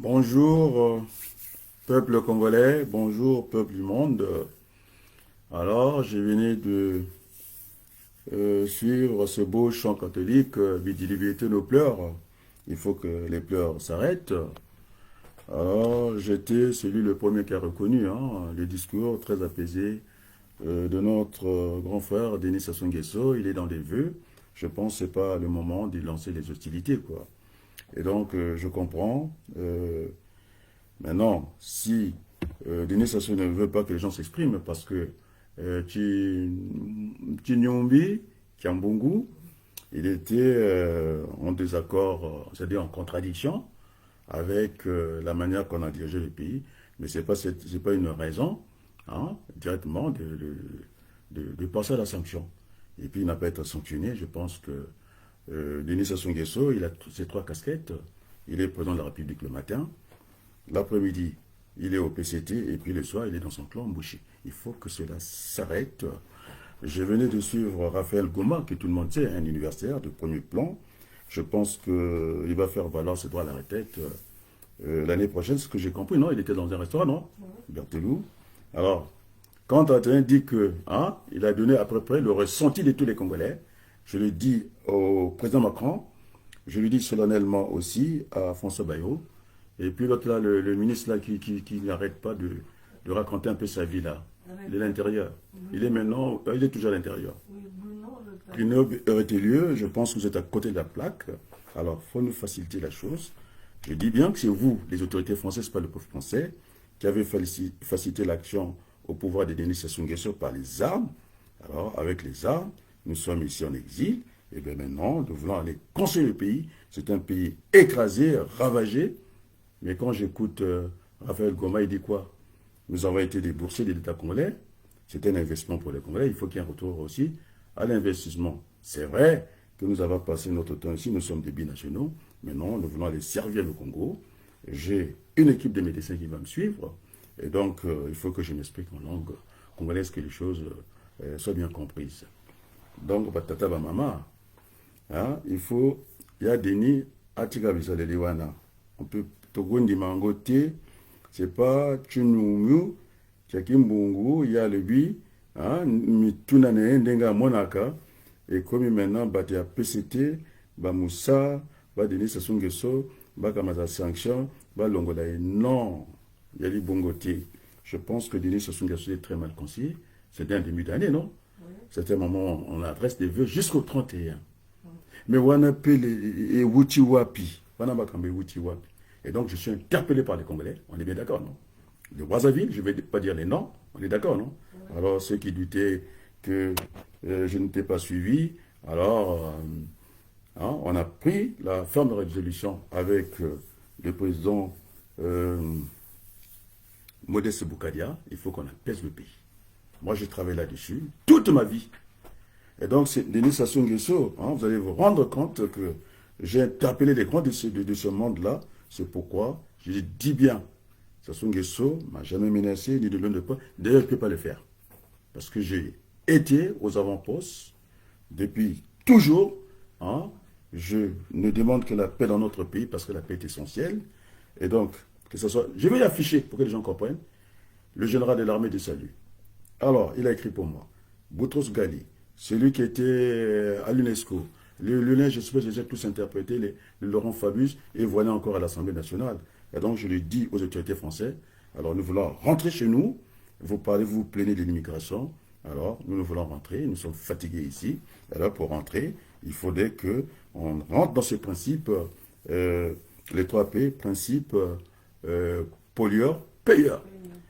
Bonjour, peuple congolais, bonjour, peuple du monde. Alors, je venais de suivre ce beau chant catholique, Vidi Vidi nos pleurs. Il faut que les pleurs s'arrêtent. Alors, j'étais celui le premier qui a reconnu le discours très apaisé de notre grand frère Denis Sassou Nguesso. Il est dans les vœux. Je pense que ce n'est pas le moment d'y lancer les hostilités, quoi. Et donc, je comprends. Maintenant, si Denis Sassou ne veut pas que les gens s'expriment parce que Chinyombi, Kiambungu, il était en désaccord, c'est-à-dire en contradiction avec la manière qu'on a dirigé le pays. Mais ce n'est pas une raison directement de passer à la sanction. Et puis il n'a pas été sanctionné. Je pense que Denis Sassou Nguesso, il a ses trois casquettes. Il est président de la République le matin. L'après-midi, il est au PCT. Et puis le soir, il est dans son clan Mbouchi. Il faut que cela s'arrête. Je venais de suivre Raphaël Goma, que tout le monde sait, un universitaire de premier plan. Je pense qu'il va faire valoir ses droits à la retraite l'année prochaine. Ce que j'ai compris, non? Il était dans un restaurant, non? Berthelou. Alors, quand Adrien dit que, il a donné à peu près le ressenti de tous les Congolais, je le dis au président Macron, je lui dis solennellement aussi à François Bayrou, et puis l'autre là, le ministre là qui n'arrête pas de raconter un peu sa vie là. Il est à l'intérieur. Il est maintenant, il est toujours à l'intérieur. Bruno Retelieu, je pense que vous êtes à côté de la plaque. Alors, il faut nous faciliter la chose. Je dis bien que c'est vous, les autorités françaises, pas le peuple français, qui avez facilité l'action au pouvoir de Denis Sassou Nguesso par les armes. Alors, avec les armes, nous sommes ici en exil. Et bien maintenant, nous voulons aller construire le pays. C'est un pays écrasé, ravagé. Mais quand j'écoute Raphaël Goma, il dit quoi? Nous avons été des boursiers de l'État congolais. C'est un investissement pour les Congolais. Il faut qu'il y ait un retour aussi à l'investissement. C'est vrai que nous avons passé notre temps ici. Nous sommes des binationaux. Maintenant, nous voulons aller servir le Congo. J'ai une équipe de médecins qui va me suivre. Et donc, il faut que je m'explique en langue congolaise, que les choses soient bien comprises. Donc, tata, maman, il y a Denis Atika Bisaleliwana. On peut Togondi Mangote, c'est pas Tchunumumu, Tchakimbungu, il y a le bi, Mitunane, Ndenga Monaka, et comme maintenant, il y a PCT, Moussa, Denis Sassou Nguesso, Kamaza Sanction, Longolaye. Non, il y a les Bongoté. Je pense que Denis Sassou Nguesso est très mal conseillé. C'est un début d'année, non? Oui. C'est un moment où on adresse des vœux jusqu'au 31. Mais on appelle les Wutiwapi. Et donc, je suis interpellé par les Congolais. On est bien d'accord, non? De Brazzaville, je ne vais pas dire les noms. On est d'accord, non? Oui. Alors, ceux qui doutaient que je n'étais pas suivi, alors, on a pris la ferme résolution avec le président Modeste Boukadia. Il faut qu'on apaise le pays. Moi, j'ai travaillé là-dessus toute ma vie. Et donc, c'est Denis Sassou Nguesso, vous allez vous rendre compte que j'ai interpellé les grands de ce monde-là. C'est pourquoi je dis bien, Sassou Nguesso ne m'a jamais menacé, ni de l'un de pas. D'ailleurs, je ne peux pas le faire. Parce que j'ai été aux avant-postes depuis toujours. Je ne demande que la paix dans notre pays parce que la paix est essentielle. Et donc, que ce soit... Je vais y afficher pour que les gens comprennent. Le général de l'armée de salut. Alors, il a écrit pour moi. Boutros Ghali, celui qui était à l'UNESCO. Le linge, je suppose, les ai tous interprétés, le Laurent Fabius, et voilà encore à l'Assemblée nationale. Et donc, je le dis aux autorités françaises, alors nous voulons rentrer chez nous, vous parlez, vous plaignez de l'immigration, alors nous voulons rentrer, nous sommes fatigués ici, alors pour rentrer, il faudrait qu'on rentre dans ces principes, les 3 P, principes pollueur, payeur.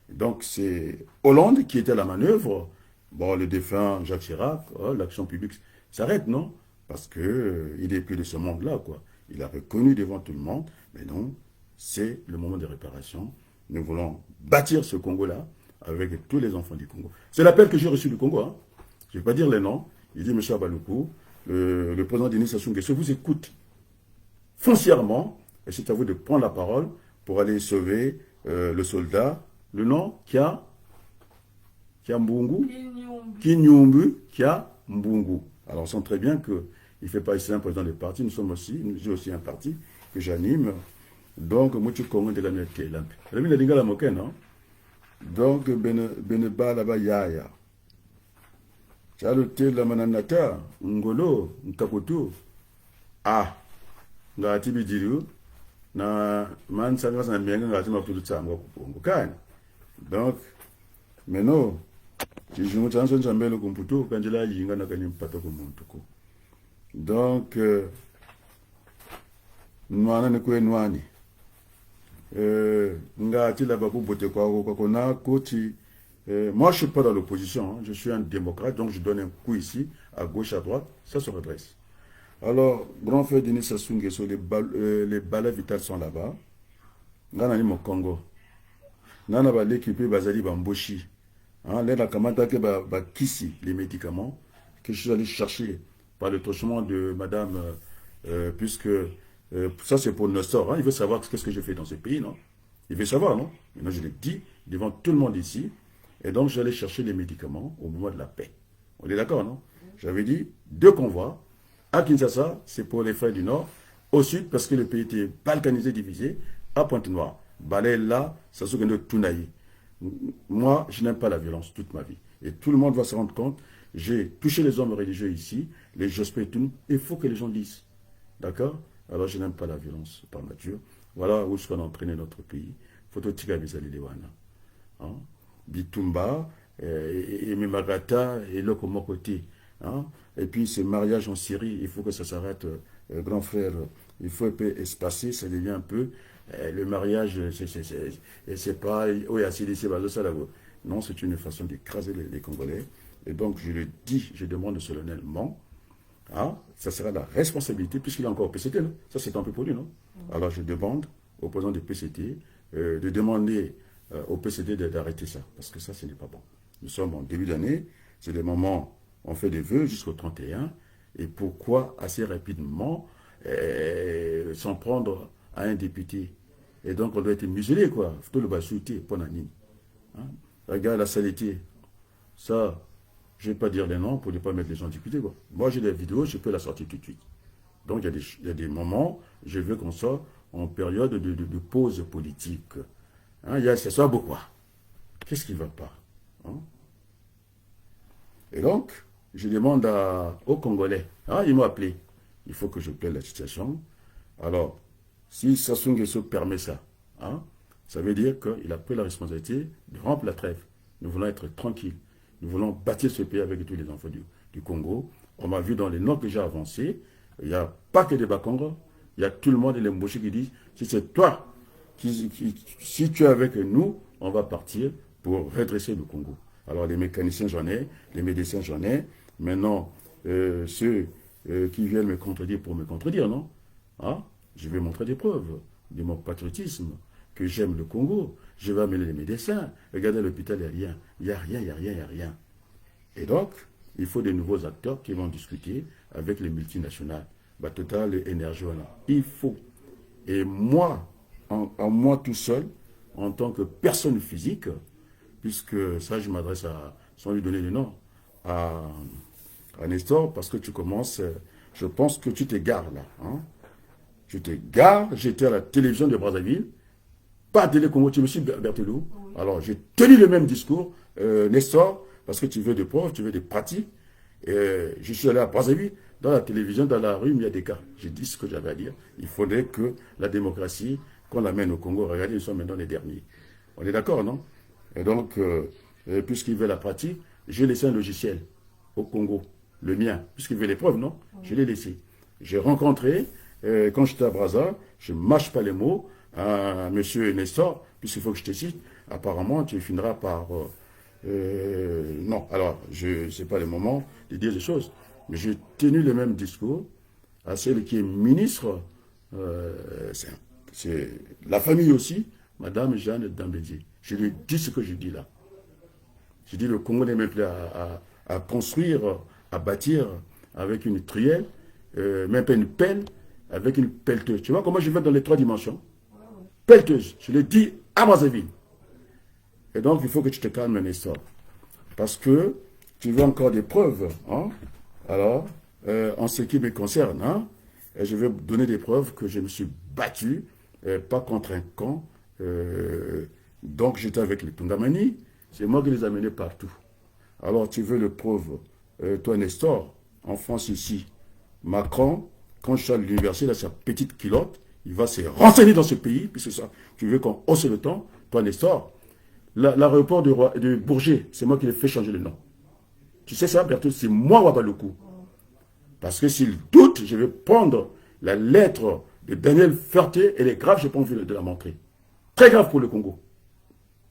Donc, c'est Hollande qui était à la manœuvre. Bon, le défunt Jacques Chirac, l'action publique s'arrête, non? Parce qu'il n'est plus de ce monde-là, quoi. Il a reconnu devant tout le monde, mais non, c'est le moment de réparation. Nous voulons bâtir ce Congo-là avec tous les enfants du Congo. C'est l'appel que j'ai reçu du Congo. Je ne vais pas dire les noms. Il dit, M. Abaloukou, le président Denis Sassou Nguesso vous écoute foncièrement, et c'est à vous de prendre la parole pour aller sauver le soldat. Le nom, Kia Mbungu, Kinyumbu, Kia Mbungu. Alors, on sent très bien qu'il ne fait pas ici un président de parti. Nous sommes aussi, j'ai aussi un parti que j'anime. Donc, moi, tu connais de la miette. La miette, la moquette, non? Donc, ben là-bas, yaya. Tu as le thé, la mananata, ngolo, ntakoto. Ah, nga tibi diru. Na man sanga sa mienga nga tima kutu tsamba kupongo. Donc, maintenant, si je me tiens sur le computer, quand je l'ai dit, je n'ai pas de computer. Donc, nous avons quoi nous moi, je ne suis pas dans l'opposition, hein. Je suis un démocrate, donc je donne un coup ici, à gauche, à droite, ça se redresse. Alors, grand frère Denis Sassou Nguesso, les balais vitales sont là-bas. Nous avons au Congo. Nous avons l'équipe Bazali Bamboshi. Là, les médicaments que je suis allé chercher par le truchement de madame, puisque ça c'est pour Nestor, hein, il veut savoir qu'est-ce que je fais dans ce pays, non? Il veut savoir, non? Maintenant je l'ai dit devant tout le monde ici, et donc j'allais chercher les médicaments au moment de la paix. On est d'accord, non? J'avais dit 2 convois, à Kinshasa, c'est pour les frères du Nord, au Sud, parce que le pays était balkanisé, divisé, à Pointe-Noire, Balai là, ça se de Tounaï. Moi, je n'aime pas la violence toute ma vie. Et tout le monde va se rendre compte, j'ai touché les hommes religieux ici, les Jospé et tout, il faut que les gens disent. D'accord? Alors, je n'aime pas la violence par nature. Voilà où est-ce qu'on a entraîné notre pays. Photo Tiga Bizali Lewana. Bitumba, et Mimagata, et l'autre côté. Et puis, ce mariage en Syrie, il faut que ça s'arrête, grand frère. Il faut un peu espacer, ça devient un peu. Le mariage, c'est pas. Oui, non, c'est une façon d'écraser les Congolais. Et donc, je le dis, je demande solennellement, ça sera la responsabilité, puisqu'il est encore au PCT, là. Ça, c'est un peu pour lui, non? Alors, je demande au président du PCT de demander au PCT d'arrêter ça, parce que ça, ce n'est pas bon. Nous sommes en début d'année, c'est le moment, on fait des vœux jusqu'au 31, et pourquoi assez rapidement s'en prendre à un député? Et donc, on doit être muselé, quoi. Faut le basouter, pour Nani. Regarde la saleté. Ça, je ne vais pas dire les noms pour ne pas mettre les gens députés, quoi. Moi, j'ai des vidéos, je peux la sortir tout de suite. Donc, il y a des moments, je veux qu'on soit en période de pause politique. C'est ça, pourquoi? Qu'est-ce qui ne va pas? Et donc, je demande aux Congolais. Ils m'ont appelé. Il faut que je plaide la situation. Alors, si Sassou Nguesso permet ça, ça veut dire qu'il a pris la responsabilité de rompre la trêve. Nous voulons être tranquilles. Nous voulons bâtir ce pays avec tous les enfants du Congo. On m'a vu dans les noms que j'ai avancés. Il n'y a pas que des Bakongo. Il y a tout le monde et les Mbouchis qui disent, si c'est toi, si tu es avec nous, on va partir pour redresser le Congo. Alors les mécaniciens j'en ai, les médecins j'en ai. Maintenant, ceux qui viennent me contredire pour me contredire, non? Je vais montrer des preuves de mon patriotisme, que j'aime le Congo. Je vais amener les médecins. Regardez l'hôpital, il n'y a rien. Il n'y a rien, il n'y a rien, il n'y a rien. Et donc, il faut des nouveaux acteurs qui vont discuter avec les multinationales. Total et Énergie, il faut. Et moi, en moi tout seul, en tant que personne physique, puisque ça, je m'adresse sans lui donner le nom, à Nestor, parce que tu commences, je pense que tu t'égares là. Tu t'égares, j'étais à la télévision de Brazzaville, pas à Télé Congo, tu me suis Berthelou. Alors, j'ai tenu le même discours, Nestor, parce que tu veux des preuves, tu veux des pratiques. Je suis allé à Brazzaville, dans la télévision, dans la rue, il y a des cas. J'ai dit ce que j'avais à dire. Il faudrait que la démocratie, qu'on l'amène au Congo, regardez, nous sommes maintenant les derniers. On est d'accord, non? Et donc, puisqu'il veut la pratique, j'ai laissé un logiciel au Congo, le mien, puisqu'il veut les preuves, non? Je l'ai laissé. J'ai rencontré, quand j'étais à Brazza, je ne mâche pas les mots, à M. Nestor, puisqu'il faut que je te cite, apparemment, tu finiras par... non, alors, ce n'est pas le moment de dire des choses, mais j'ai tenu le même discours à celle qui est ministre, c'est la famille aussi, Madame Jeanne Dambédié. Je lui dis ce que je dis là. Je dis le Congo n'est même plus à construire, à bâtir avec une truelle, même pas une pelle, avec une pelleteuse. Tu vois comment je vais dans les 3 dimensions? Pelleteuse, je le dis à Brazzaville. Et donc il faut que tu te calmes, Nestor. Parce que tu veux encore des preuves. Alors, en ce qui me concerne, et je vais donner des preuves que je me suis battu pas contre un camp. Donc j'étais avec les Tungamani, c'est moi qui les amenais partout. Alors tu veux le preuve, toi Nestor, en France ici, Macron, quand je suis à l'université, il a sa petite culotte, il va se renseigner dans ce pays, puis c'est ça. Tu veux qu'on hausse le temps, toi Nestor, l'aéroport de Bourget, c'est moi qui l'ai fait changer le nom. Tu sais ça, Berthaud, c'est moi Ouagadougou. Parce que s'il doute, je vais prendre la lettre de Daniel Ferté, elle est grave, je n'ai pas envie de la montrer. Très grave pour le Congo.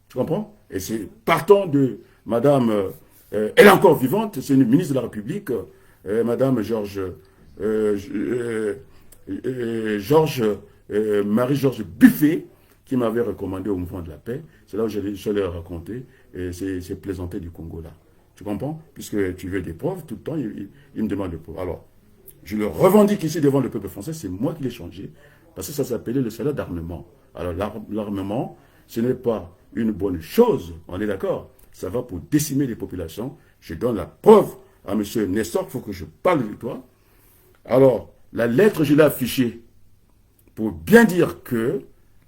Tu comprends? Et c'est partant de Madame, elle est encore vivante, c'est une ministre de la République, Madame Marie-Georges Buffet, qui m'avait recommandé au mouvement de la paix. C'est là où je l'ai raconté, ces plaisantés du Congo là. Tu comprends? Puisque tu veux des preuves, tout le temps, il me demande des preuves. Alors, je le revendique ici devant le peuple français, c'est moi qui l'ai changé, parce que ça s'appelait le salaire d'armement. Alors, l'armement, ce n'est pas une bonne chose, on est d'accord? Ça va pour décimer les populations. Je donne la preuve à M. Nestor, il faut que je parle de toi. Alors, la lettre, je l'ai affichée pour bien dire que,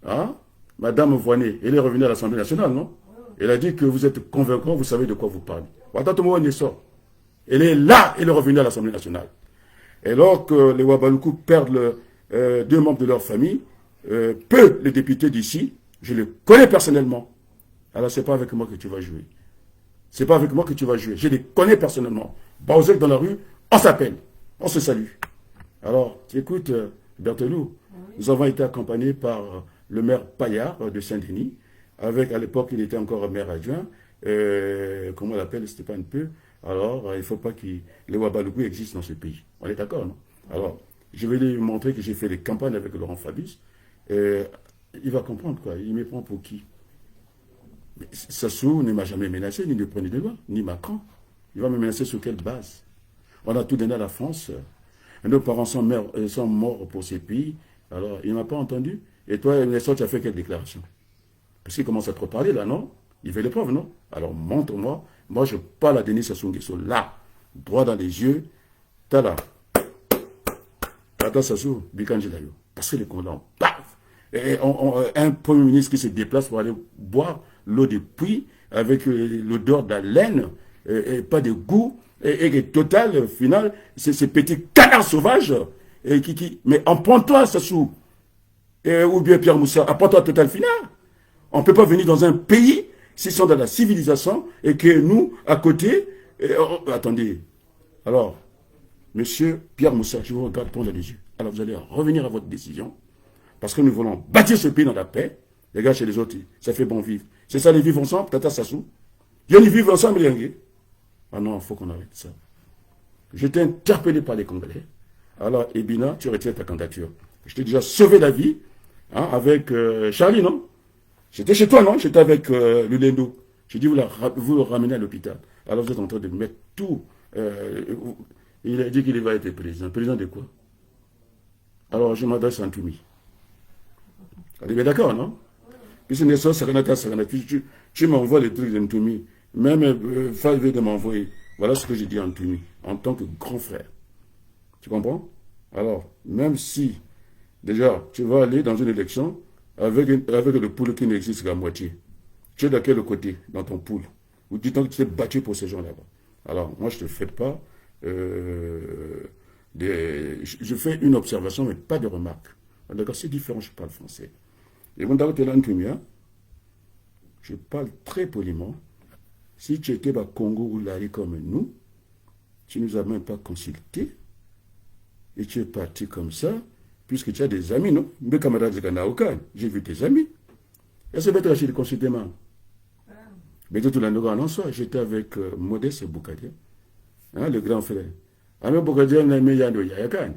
hein, Madame Voinet, elle est revenue à l'Assemblée nationale, non? Elle a dit que vous êtes convaincant, vous savez de quoi vous parlez. Elle est là, elle est revenue à l'Assemblée nationale. Et alors que les Ouagadougou perdent deux membres de leur famille, peu les députés d'ici, je les connais personnellement. Alors c'est pas avec moi que tu vas jouer. C'est pas avec moi que tu vas jouer. Je les connais personnellement. Baouzek dans la rue, on s'appelle, on se salue. Alors, écoute, Berthelou, nous avons été accompagnés par le maire Paillard de Saint-Denis, avec à l'époque il était encore maire adjoint, comment on l'appelle, Stéphane Peu. Alors, il ne faut pas que les Ouagadougou existent dans ce pays. On est d'accord, non? Alors, je vais lui montrer que j'ai fait des campagnes avec Laurent Fabius. Il va comprendre, quoi. Il me prend pour qui? Sassou ne m'a jamais menacé, ni le premier de loi, ni Macron. Il va me menacer sur quelle base? On a tout donné à la France. Nos parents sont morts pour ces pays. Alors, il ne m'a pas entendu. Et toi, Nestor, tu as fait quelle déclaration? Parce qu'il commence à te reparler, là, non? Il fait les preuves, non? Alors, montre-moi. Moi, je parle à Denis Sassou Nguesso, là, droit dans les yeux. Tada. Tata Sassou, Bikanjilayo. Parce que les condamnes, paf! Et un premier ministre qui se déplace pour aller boire l'eau des puits avec l'odeur d'haleine et pas de goût et total, final, ces petits canards sauvages mais emprends-toi, Sassou, ou bien Pierre Moussa, apprends-toi total final. On ne peut pas venir dans un pays s'ils sont dans la civilisation et que nous, à côté, attendez, alors, monsieur Pierre Moussa, je vous regarde dans les yeux. Alors vous allez revenir à votre décision. Parce que nous voulons bâtir ce pays dans la paix. Les gars, chez les autres, ça fait bon vivre. C'est ça, les vivre ensemble, Tata Sassou. Ils vivent ensemble, les gars. Ah non, il faut qu'on arrête ça. J'étais interpellé par les Congolais. Alors, Ebina, tu retires ta candidature. Je t'ai déjà sauvé la vie, hein, avec Charlie, non? J'étais chez toi, non? J'étais avec Lulendo. J'ai dit, vous le ramenez à l'hôpital. Alors, vous êtes en train de mettre tout. Il a dit qu'il va être président. Président de quoi? Alors, je m'adresse à Ntoumi. On est d'accord, non? Puis c'est Nestor Saranata. Tu m'envoies les trucs de Ntoumi. Même Fall veut de m'envoyer. Voilà ce que j'ai dit à Ntoumi, en tant que grand frère. Tu comprends? Alors, même si, déjà, tu vas aller dans une élection avec le pool qui n'existe qu'à moitié, tu es de quel côté dans ton pool? Ou dis-toi que tu t'es battu pour ces gens là-bas. Alors, moi, je ne te fais pas... je fais une observation, mais pas de remarque. D'accord, c'est différent, je parle français. Et bon, d'abord, tu es là, je parle très poliment. Si tu étais au Congo ou là, comme nous, tu ne nous as même pas consulté. Et tu es parti comme ça, puisque tu as des amis, non? Mes camarades de Ganaoka, j'ai vu tes amis. Et c'est bête, j'ai consulté, man. Mais tout le monde en soi, j'étais avec Modeste Boukadia, hein, le grand frère. Avec Boukadia, on a mis Yando Yayakan.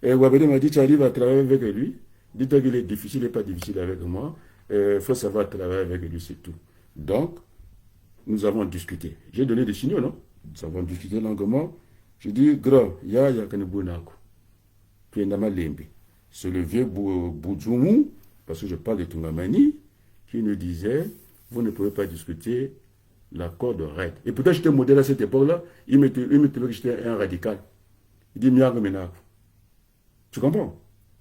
Et Wabede m'a dit, tu arrives à travailler avec lui. Dis-toi qu'il est difficile et pas difficile avec moi. Il faut savoir travailler avec lui, c'est tout. Donc, nous avons discuté. J'ai donné des signaux, non? Nous avons discuté longuement. J'ai dit, grand, ya kanebunako. Puis Ndama Lembe. C'est le vieux Boudjoumou, parce que je parle de Tungamani, qui nous disait, vous ne pouvez pas discuter l'accord de RAID. Et pourtant, j'étais modèle à cette époque-là. Il me trouvait que j'étais un radical. Il dit, Miago Menako. Tu comprends?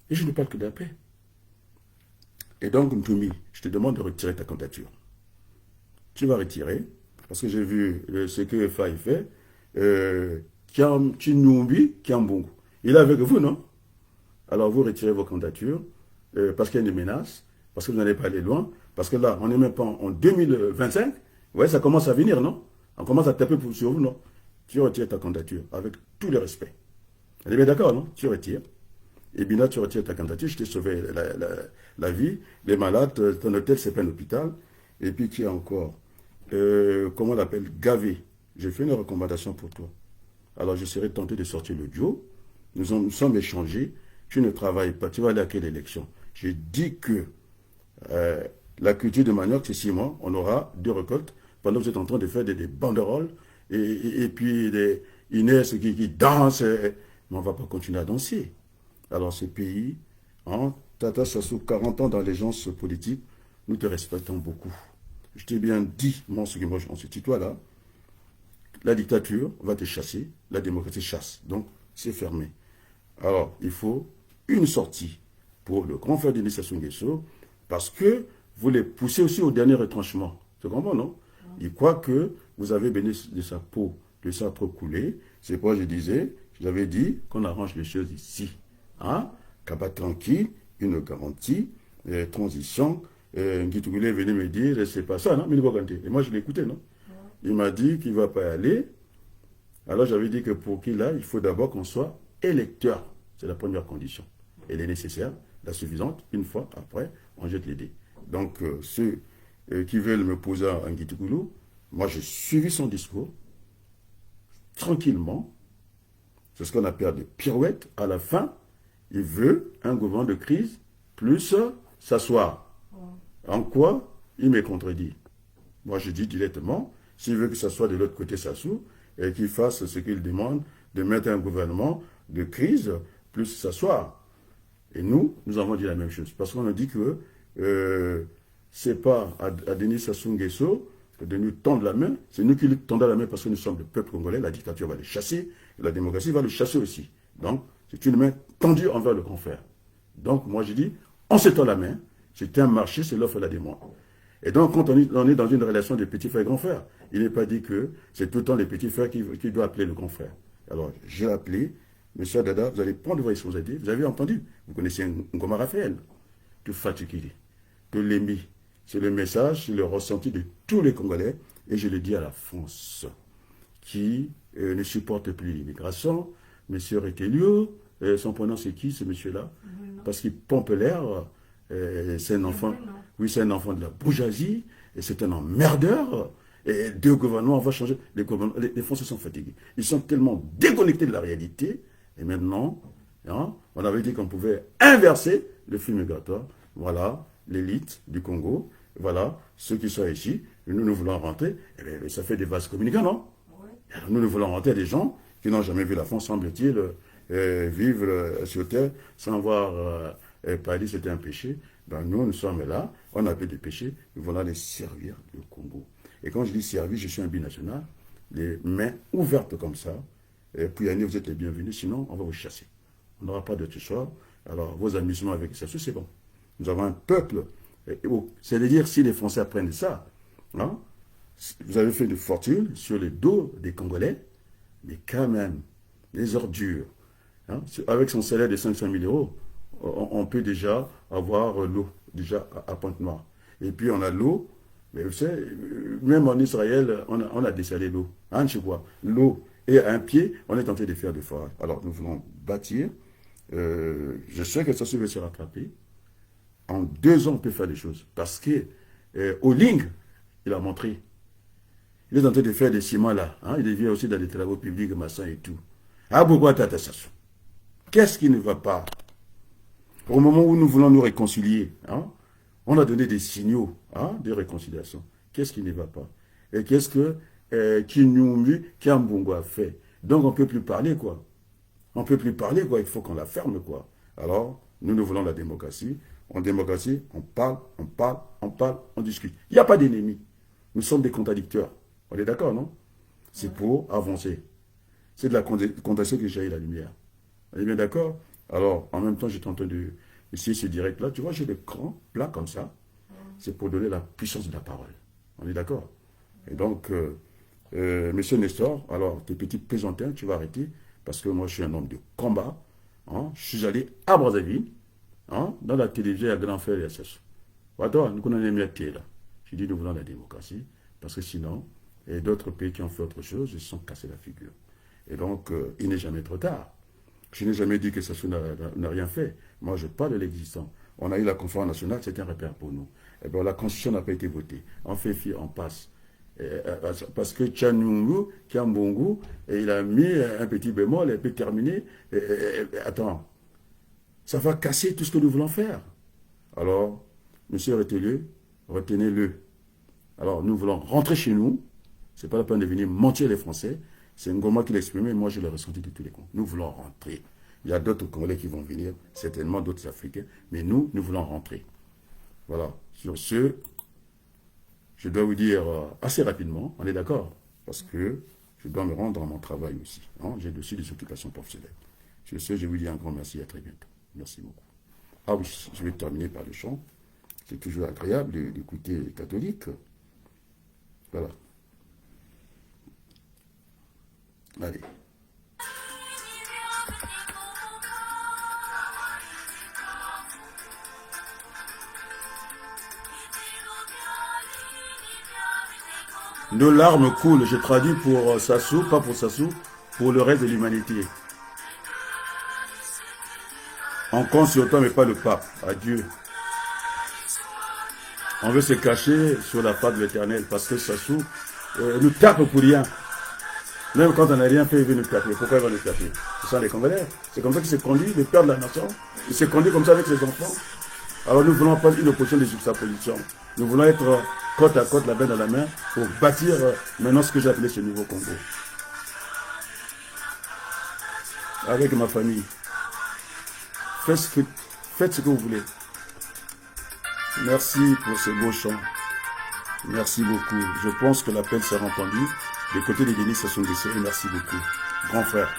Et je ne parle que de la paix. Et donc, Ntoumi, je te demande de retirer ta candidature. Tu vas retirer, parce que j'ai vu ce que Faye fait. Kinumbi Kiambungu. Il est avec vous, non? Alors vous retirez vos candidatures, parce qu'il y a une menace, parce que vous n'allez pas aller loin, parce que là, on n'est même pas en 2025. Ouais, ça commence à venir, non? On commence à taper sur vous, non? Tu retires ta candidature, avec tout le respect. On est bien d'accord, non? Tu retires. Et bien là, tu retires ta candidature, je t'ai sauvé la vie. Les malades, ton hôtel, c'est pas un hôpital. Et puis, qui est encore comment on l'appelle? Gavé. J'ai fait une recommandation pour toi. Alors, je serais tenté de sortir le duo. Nous sommes échangés. Tu ne travailles pas. Tu vas aller à quelle élection? J'ai dit que la culture de manioc, c'est 6 mois. On aura 2 récoltes. Pendant que vous êtes en train de faire des banderoles et puis des Inès qui dansent. Mais on ne va pas continuer à danser. Alors, ce pays, Tata Sassou, 40 ans d'allégeance politique, nous te respectons beaucoup. Je t'ai bien dit, on se tutoie là, la dictature va te chasser, la démocratie chasse. Donc, c'est fermé. Alors, il faut une sortie pour le grand frère Denis Sassou Nguesso, parce que vous les poussez aussi au dernier retranchement. Tu comprends, non? Il croit que vous avez béni de sa peau, de sa peau coulée. C'est pourquoi j'avais dit qu'on arrange les choses ici. Kaba tranquille, une garantie, transition. Ngitougule est venu me dire, c'est pas ça, non? Et moi, je l'ai écouté, non? Il m'a dit qu'il ne va pas y aller. Alors, j'avais dit que pour qu'il aille, il faut d'abord qu'on soit électeur. C'est la première condition. Elle est nécessaire, la suffisante. Une fois, après, on jette les dés. Donc, ceux qui veulent me poser un Ngitougulu, moi, j'ai suivi son discours, tranquillement. C'est ce qu'on appelle des pirouettes. À la fin, il veut un gouvernement de crise plus s'asseoir. En quoi il me contredit? Moi, je dis directement, s'il veut que ça soit de l'autre côté Sassou, et qu'il fasse ce qu'il demande, de mettre un gouvernement de crise plus s'asseoir. Et nous avons dit la même chose. Parce qu'on a dit que c'est pas à Denis Sassou Nguesso de nous tendre la main, c'est nous qui lui tendons la main parce que nous sommes le peuple congolais, la dictature va le chasser, et la démocratie va le chasser aussi. Donc, c'est une main tendue envers le grand frère. Donc, moi, je dis, on se tend la main, c'est un marché, c'est l'offre et la demande. Et donc, quand on est dans une relation de petit frère et grand frère, il n'est pas dit que c'est tout le temps les petits frères qui doivent appeler le grand frère. Alors, j'ai appelé, monsieur Dada, vous allez prendre vos responsabilités, vous avez entendu, vous connaissez Ngoma Raphaël, tout Fatukiri, tout Lémi. C'est le message, c'est le ressenti de tous les Congolais, et je le dis à la France, qui ne supporte plus l'immigration. Monsieur Retelio, son prénom c'est qui, ce monsieur-là? Parce qu'il pompe l'air. C'est un enfant, oui, c'est un enfant de la bourgeoisie, et c'est un emmerdeur. Et 2 gouvernements, on va changer. Les Français sont fatigués. Ils sont tellement déconnectés de la réalité. Et maintenant, on avait dit qu'on pouvait inverser le flux migratoire. Voilà, l'élite du Congo. Voilà, ceux qui sont ici. Nous voulons rentrer. Et bien, ça fait des vases communicants, non? Nous voulons rentrer des gens qui n'ont jamais vu la France, semble-t-il, vivre sur terre sans voir parler, c'était un péché. Ben, nous sommes là, on a fait des péchés, nous voulons les servir le Congo. Et quand je dis servir, je suis un binational, les mains ouvertes comme ça. Et puis, vous êtes les bienvenus, sinon on va vous chasser. On n'aura pas de tout soir. Alors, vos amusements avec ça, c'est bon. Nous avons un peuple. C'est-à-dire, si les Français apprennent ça, vous avez fait de fortune sur le dos des Congolais, mais quand même, les ordures, avec son salaire de 500 000 euros, on peut déjà avoir l'eau, déjà à Pointe-Noire. Et puis on a l'eau, mais vous savez, même en Israël, on a dessalé l'eau. Je vois, l'eau et à un pied, on est en train de faire des forages. Alors nous voulons bâtir. Je sais que ça se veut se rattraper. En 2 ans, on peut faire des choses. Parce que Oling, il a montré. Il est en train de faire des ciments là. Il devient aussi dans les travaux publics, maçon et tout. Pourquoi Tata Sassou? Qu'est-ce qui ne va pas? Au moment où nous voulons nous réconcilier, on a donné des signaux de réconciliation. Qu'est-ce qui ne va pas? Et qu'est-ce que Kinyumbi, Kiambungo a fait? Donc on ne peut plus parler, quoi. On ne peut plus parler, quoi. Il faut qu'on la ferme, quoi. Alors, nous voulons la démocratie. En démocratie, on parle, on discute. Il n'y a pas d'ennemis. Nous sommes des contradicteurs. On est d'accord, non? C'est pour avancer. C'est de la contradiction que jaillit la lumière. On est bien d'accord? Alors, en même temps, j'étais en train de Ici, ce direct-là, tu vois, j'ai des grands plats comme ça. C'est pour donner la puissance de la parole. On est d'accord? Et donc, monsieur Nestor, alors, tes petits plaisantins, tu vas arrêter, parce que moi, je suis un homme de combat. Hein, je suis allé à Brazzaville, hein, dans la télévision, il y a grand frère et association. Attends, nous connaissons les pieds là. Je dis, nous voulons la démocratie, parce que sinon, il y a d'autres pays qui ont fait autre chose, ils se sont cassés la figure. Et donc, il n'est jamais trop tard. Je n'ai jamais dit que Sassou n'a rien fait. Moi, je parle de l'existant. On a eu la conférence nationale, c'est un repère pour nous. Eh bien, la constitution n'a pas été votée. On fait fi, on passe. Parce que Tchanungu, Kiambongu, il a mis un petit bémol, et puis terminé. Attends, ça va casser tout ce que nous voulons faire. Alors, monsieur Retellieu, retenez-le. Alors, nous voulons rentrer chez nous. Ce n'est pas la peine de venir mentir les Français. C'est Ngoma qui l'a exprimé, moi je l'ai ressenti de tous les coups. Nous voulons rentrer. Il y a d'autres Congolais qui vont venir, certainement d'autres Africains, mais nous voulons rentrer. Voilà. Sur ce, je dois vous dire assez rapidement, on est d'accord, parce que je dois me rendre à mon travail aussi. Hein, j'ai aussi des occupations professionnelles. Sur ce, je vous dis un grand merci, à très bientôt. Merci beaucoup. Ah oui, je vais terminer par le chant. C'est toujours agréable d'écouter les catholiques. Voilà. Allez. Nos larmes coulent, je traduis pour Sassou, pas pour Sassou, pour le reste de l'humanité. On compte sur toi, mais pas le pape. Adieu. On veut se cacher sur la patte de l'Éternel parce que Sassou nous tape pour rien. Même quand on n'a rien fait, il veut nous taper. Pourquoi il va nous taper? Ce sont les Congolais. C'est comme ça qu'il s'est conduit, le père de la nation. Il s'est conduit comme ça avec ses enfants. Alors nous voulons pas une opposition de juxtaposition. Nous voulons être côte à côte, la main dans la main, pour bâtir maintenant ce que j'ai appelé ce nouveau Congo. Avec ma famille. Faites ce que vous voulez. Merci pour ce beau chant. Merci beaucoup. Je pense que l'appel sera entendu. Des côtés des Denis Sassou Nguesso, merci beaucoup. Grand frère.